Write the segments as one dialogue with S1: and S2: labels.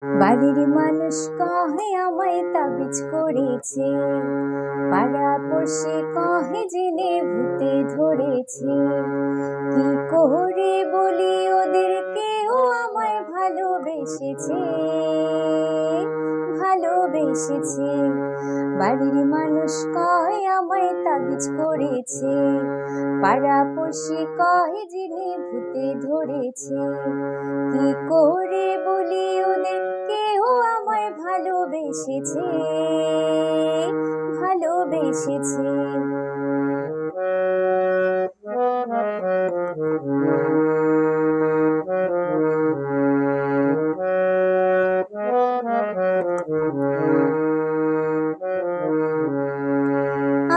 S1: বাড়ির মানুষ কহে আমায় তাবিজ করেছে, পাড়া পড়শি কহে জেনে ভূতে ধরেছে। কি করে বলি ওদেরকেও আমায় ভালোবেসেছে, ভালোবেসেছে। বাড়ির মানুষ কয় আমায় তাবিজ করেছে, পাড়া পড়শি কহে জেনে ভূতে ধরেছে। কি করে বলি ওদেরকেও আমায় ভালোবেসেছে, ভালোবেসেছে।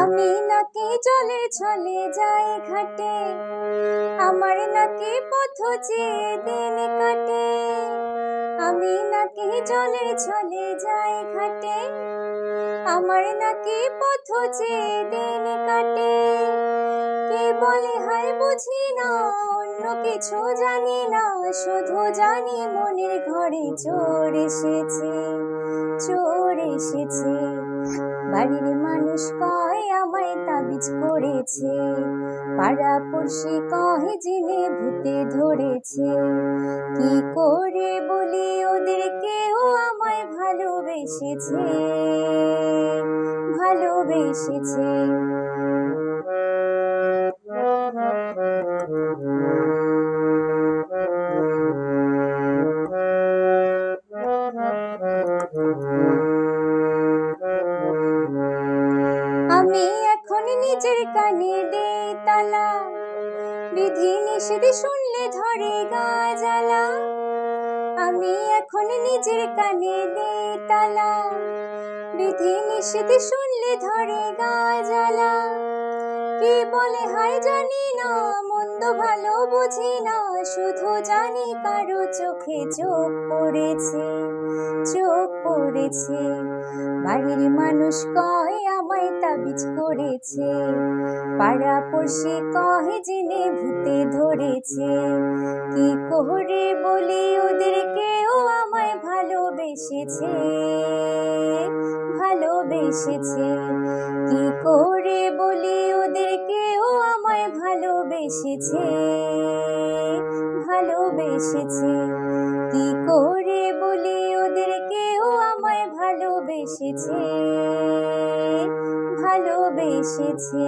S1: আমি নাকি চলে চলে যাই ঘাটে, আমার নাকি পথ চেয়ে দিন কাটে। আমি নাকি চলে চলে যাই ঘাটে, আমার নাকি পথ চেয়ে দিন কাটে। কে বলে হায় বুঝি না, অন্য কিছু জানি না, শুধু জানি মনের ঘরে চোর এসেছে, চোর এসেছে। বাড়ির মানুষ কয় আমায় তাবিজ করেছে, পাড়া পড়শি কহে জেনে ভূতে ধরেছে। কি করে বলি ওদেরকেও আমায় ভালোবেসেছে, ভালোবেসেছে। আমি এখন নিজের কানে দেই তালা, বিধি নিষেধ শুনলে ধরে গা জ্বালা। আমি এখন নিজের কানে দেই তালা, বিধি নিষেধ শুনলে ধরে গা জ্বালা। কি বলে হায় জানি না, মন্দ ভালো বুঝি না, শুধু জানি কারো চোখে চোখ পড়েছে, চোখ পড়েছে। বাড়ির মানুষ কয় আমায় তাবিজ করেছে, পাড়া পড়শি কহে জেনে ভূতে ধরেছে। কি করে বলি ওদেরকেও আমায় ভালোবেসেছে, ভালোবেসেছে। কি করে বলি ওদেরকেও আমায় ভালোবেসেছে, ভালোবেসেছে। কি করে বলি ওদেরকেও আমায় ভালোবেসেছে, ভালোবেসেছে।